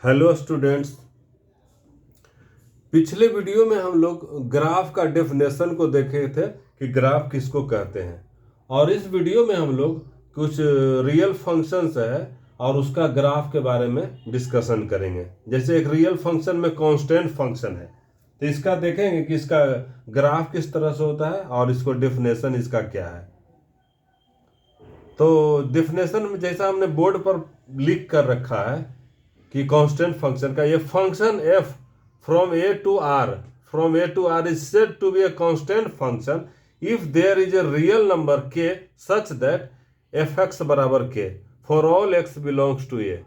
Hello students. पिछले video में हम लोग ग्राफ का डेफिनेशन को देखे थे कि ग्राफ किसको कहते हैं, और इस वीडियो में हम लोग कुछ रियल फंक्शंस है और उसका ग्राफ के बारे में डिस्कशन करेंगे। जैसे एक रियल फंक्शन में कांस्टेंट फंक्शन है, तो इसका देखेंगे कि इसका ग्राफ किस तरह से होता है और इसको डेफिनेशन इसका क्या है। तो डेफिनेशन में जैसा हमने बोर्ड पर लिख कर रखा है कि कांस्टेंट फंक्शन का ये function f from a to r is said to be a constant function if there is a real number k such that fx बराबर k for all x belongs to a।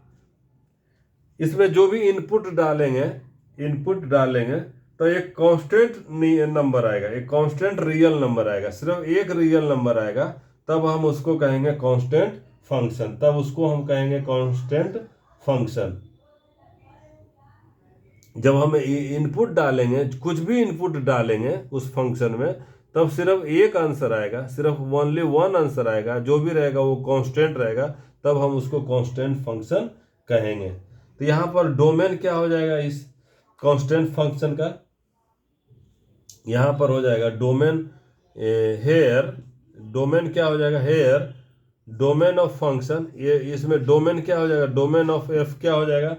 इसमें जो भी input डालेंगे तो एक constant number आएगा, एक constant real number आएगा, सिर्फ एक रियल नंबर आएगा, तब हम उसको कहेंगे कांस्टेंट फंक्शन। तब उसको हम कहेंगे कांस्टेंट फंक्शन। जब हम इनपुट डालेंगे, कुछ भी इनपुट डालेंगे उस फंक्शन में, तब सिर्फ एक आंसर आएगा, सिर्फ ओनली वन आंसर आएगा, जो भी रहेगा वो कांस्टेंट रहेगा, तब हम उसको कांस्टेंट फंक्शन कहेंगे। तो यहाँ पर डोमेन क्या हो जाएगा इस कांस्टेंट फंक्शन का? यहाँ पर हो जाएगा डोमेन हेयर। डोमेन क्या हो जाएगा? Here domain of function. ये इसमें डोमेन क्या हो जाएगा? डोमेन ऑफ एफ क्या हो जाएगा?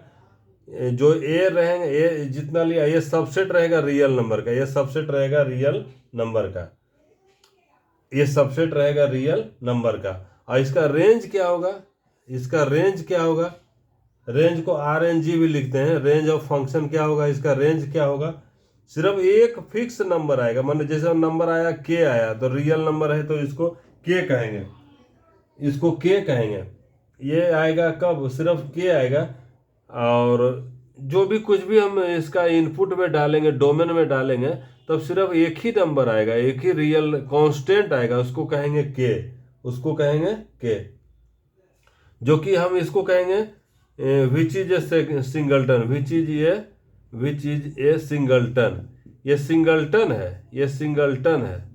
जो ए रहेंगे, ए जितना लिया, ये सबसेट रहेगा रियल नंबर का, ये सबसेट रहेगा रियल नंबर का, ये सबसेट रहेगा रियल नंबर का। और इसका रेंज क्या होगा? इसका रेंज क्या होगा? रेंज को RNG भी लिखते हैं। रेंज ऑफ फंक्शन क्या होगा? इसका रेंज क्या होगा? सिर्फ एक फिक्स नंबर आएगा। मान जैसे नंबर आया k आया, तो रियल नंबर है तो इसको k कहेंगे, इसको k कहेंगे। ये आएगा कब? सिर्फ k आएगा। और जो भी कुछ भी हम इसका इनपुट में डालेंगे, डोमेन में डालेंगे, तब सिर्फ एक ही नंबर आएगा, एक ही रियल कांस्टेंट आएगा, उसको कहेंगे k, उसको कहेंगे k। जो कि हम इसको कहेंगे which is a singleton, which is a singleton. ये सिंगलटन है, ये सिंगलटन है,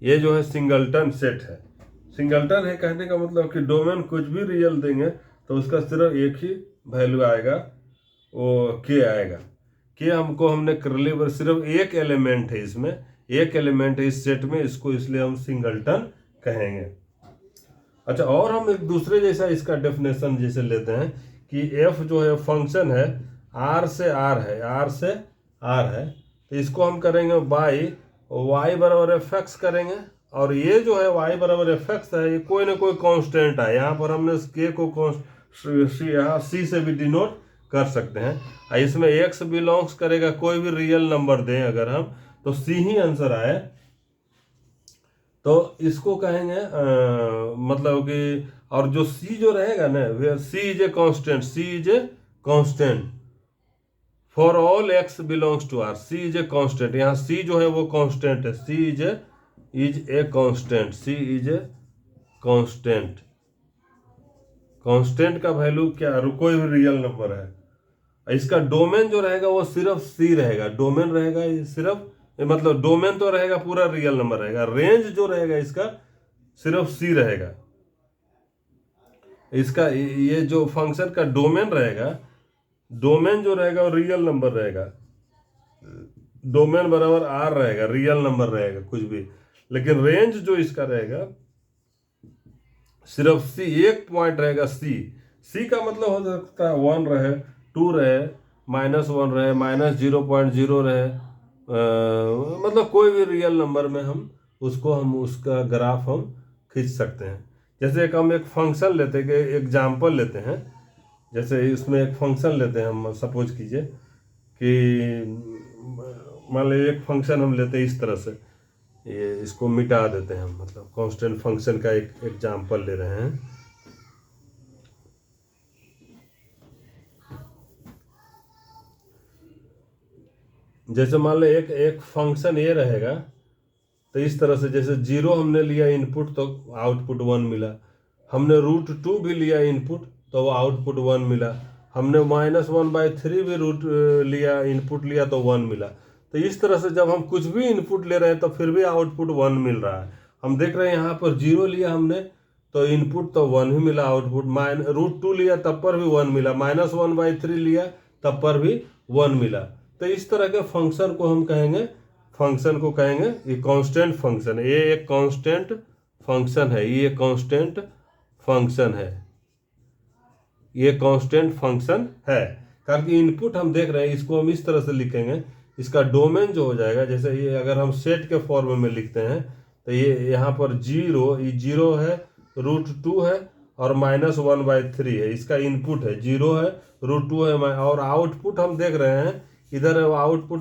ये जो है सिंगलटन सेट है। सिंगलटन है कहने का मतलब कि डोमेन कुछ भी रियल देंगे तो उसका सिर्फ एक ही वैल्यू आएगा, वो k आएगा। k हमको हमने करली पर सिर्फ एक एलिमेंट है, इसमें एक एलिमेंट है इस सेट में, इसको इसलिए हम सिंगलटन कहेंगे। अच्छा, और हम एक दूसरे जैसा इसका डेफिनेशन जैसे लेते हैं कि f जो है फंक्शन है, r से r है, r से r है, तो इसको हम करेंगे y बराबर fx करेंगे। और ये जो है y बराबर fx है, ये कोई ना कोई कांस्टेंट है। यहाँ पर हमने k को यहाँ c से भी डिनोट कर सकते हैं। इसमें x बिलोंग्स करेगा, कोई भी रियल नंबर दें अगर हम, तो c ही आंसर आए, तो इसको कहेंगे मतलब कि। और जो c जो रहेगा ना, c is a constant, c is a constant for all x belongs to r। c is a constant, यहाँ c जो है वो कांस्टेंट है, c is a constant, c is a constant. Constant का वैल्यू क्या? कोई भी रियल नंबर है। इसका डोमेन जो रहेगा वो सिर्फ c रहेगा, डोमेन रहेगा सिर्फ, मतलब डोमेन तो रहेगा पूरा रियल नंबर रहेगा। रेंज जो रहेगा इसका सिर्फ c रहेगा। इसका ये जो फंक्शन का डोमेन रहेगा, डोमेन जो रहेगा वो रियल नंबर रहेगा, डोमेन बराबर r रहेगा, रियल नंबर रहेगा कुछ भी। लेकिन रेंज जो इसका रहेगा सिर्फ c, एक पॉइंट रहेगा c का मतलब हो सकता है 1 रहे, 2 रहे, -1 रहे, -0.0 रहे, मतलब कोई भी रियल नंबर में हम उसका ग्राफ हम खींच सकते हैं। जैसे हम एक फंक्शन लेते हैं, एग्जाम्पल लेते हैं। जैसे इसमें एक फंक्शन लेते हैं, हम सपोज कीजिए कि मान लीजिए एक फंक्शन हम लेते हैं इस तरह से, ये इसको मिटा देते हैं हम, मतलब कांस्टेंट फंक्शन का एक एग्जाम्पल ले रहे हैं। जैसे मान लो एक फंक्शन ये रहेगा, तो इस तरह से, जैसे 0 हमने लिया इनपुट तो आउटपुट 1 मिला, हमने √2 भी लिया इनपुट तो वो आउटपुट 1 मिला, हमने -1/3 भी रूट लिया इनपुट लिया तो 1 मिला। तो इस तरह से जब हम कुछ भी इनपुट ले रहे हैं तो फिर भी आउटपुट 1 मिल रहा है। हम देख रहे हैं यहाँ पर 0 लिया हमने तो इनपुट तो 1 ही मिला, आउटपुट √2 लिया तब पर भी 1 मिला, -1/3 लिया तब पर भी 1 मिला। तो इस तरह के फंक्शन को हम कहेंगे, फंक्शन को कहेंगे ये कांस्टेंट फंक्शन है। ये एक कांस्टेंट फंक्शन है, ये कांस्टेंट फंक्शन है, ये कांस्टेंट फंक्शन है। कारण कि इनपुट हम देख रहे हैं, इसको हम इस तरह से लिखेंगे, इसका डोमेन जो हो जाएगा, जैसे ये अगर हम सेट के फॉर्म में लिखते हैं तो ये यहाँ पर ये 0 है, √2 है और -1/3 है, इसका इनपुट है, 0 है, √2 है, और आउटपुट हम देख रहे हैं इधर आउटपुट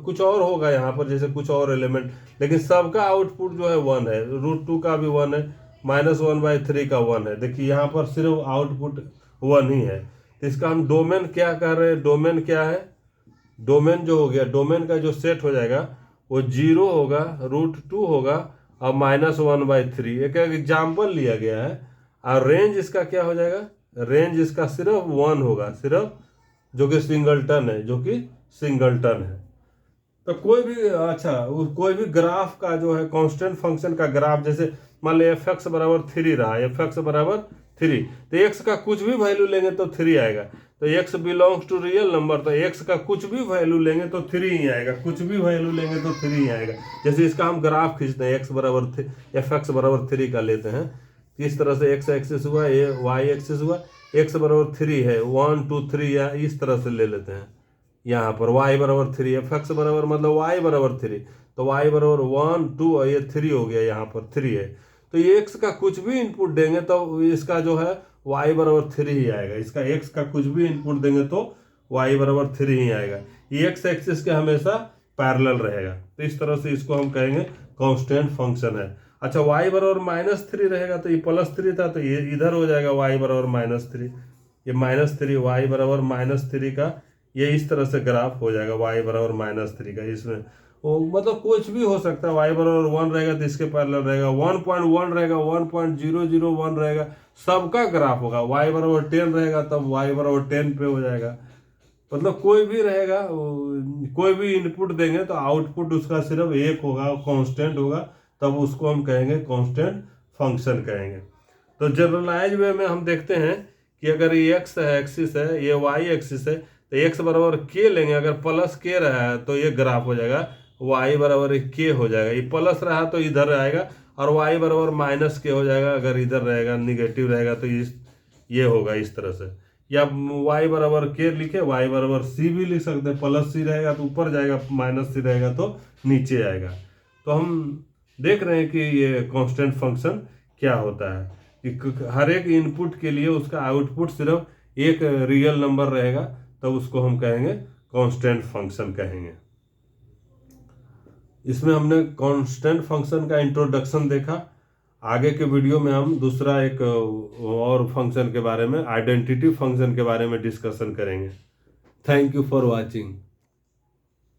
कुछ और होगा यहाँ पर, जैसे कुछ और एलिमेंट, लेकिन सबका आउटपुट जो है 1 है, √2 का भी 1 है, -1/3 का 1 है। देखिए यहाँ पर सिर्फ आउटपुट 1 ही है। तो इसका हम डोमेन क्या कर रहे हैं, डोमेन क्या है, डोमेन जो हो गया, डोमेन का जो सेट हो जाएगा वो 0 होगा, √2 होगा और -1/3। एक एग्जाम्पल लिया गया है। और रेंज इसका क्या हो जाएगा, रेंज इसका सिर्फ 1 होगा, सिर्फ, जो कि सिंगलटन है, जो कि सिंगलटन है। तो कोई भी कोई भी ग्राफ का जो है कांस्टेंट फंक्शन का ग्राफ, जैसे मान लो f(x) = 3 रहा, f(x) = 3, तो x का कुछ भी वैल्यू लेंगे तो 3 आएगा। तो x belongs to real number, तो x का कुछ भी वैल्यू लेंगे तो 3 ही आएगा, कुछ भी वैल्यू लेंगे तो 3 ही आएगा। जैसे इसका हम ग्राफ खींचते हैं, f(x) = 3 का लेते हैं, इस तरह से x एक्सिस हुआ, ये y एक्सिस हुआ, x = 3 है, 1 2 3, या इस तरह से ले लेते हैं। यहाँ पर y = 3, f(x) मतलब y = 3, तो y = 1 2 और ये 3 हो गया, यहाँ पर 3 है। तो ये x का कुछ भी इनपुट देंगे तो इसका जो है y = 3 ही आएगा, इसका x का कुछ भी इनपुट देंगे तो y = 3 ही आएगा। ये x एक्सिस के हमेशा पैरेलल रहेगा। तो इस तरह से इसको हम कहेंगे कांस्टेंट फंक्शन है। अच्छा, y = -3 रहेगा तो ये +3 था, तो ये इधर हो जाएगा y = -3, ये -3, y = -3 का ये इस तरह से ग्राफ हो जाएगा, y = -3 का। इसमें वो मतलब कुछ भी हो सकता है, y = 1 रहेगा तो इसके पैरेलल रहेगा, 1.1 रहेगा, 1.001 रहेगा, सबका ग्राफ होगा। y = 10 रहेगा तब y = 10 पे हो जाएगा। मतलब कोई भी रहेगा, कोई भी इनपुट देंगे तो आउटपुट उसका सिर्फ एक होगा, कांस्टेंट होगा, तब उसको हम कहेंगे कांस्टेंट फंक्शन कहेंगे। तो जनरलाइज वे में हम देखते हैं कि अगर ये x एक्सिस है, ये y एक्सिस है, तो x = k लेंगे, अगर +k रहा है तो ये ग्राफ हो जाएगा y = k हो जाएगा, ये प्लस रहा तो इधर आएगा, और y = -k हो जाएगा, अगर इधर रहेगा निगेटिव रहेगा तो ये होगा इस तरह से। या y = k लिखे, y = c भी लिख सकते हैं, +c रहेगा तो ऊपर जाएगा, -c रहेगा तो नीचे आएगा। तो हम देख रहे हैं कि ये कांस्टेंट फंक्शन क्या होता है, कि हर एक इनपुट के लिए उसका आउटपुट सिर्फ एक रियल नंबर रहेगा, तब उसको हम कहेंगे कांस्टेंट फंक्शन कहेंगे। इसमें हमने कांस्टेंट फंक्शन का इंट्रोडक्शन देखा। आगे के वीडियो में हम दूसरा एक और फंक्शन के बारे में, आइडेंटिटी फंक्शन के बारे में डिस्कशन करेंगे। Thank you for watching.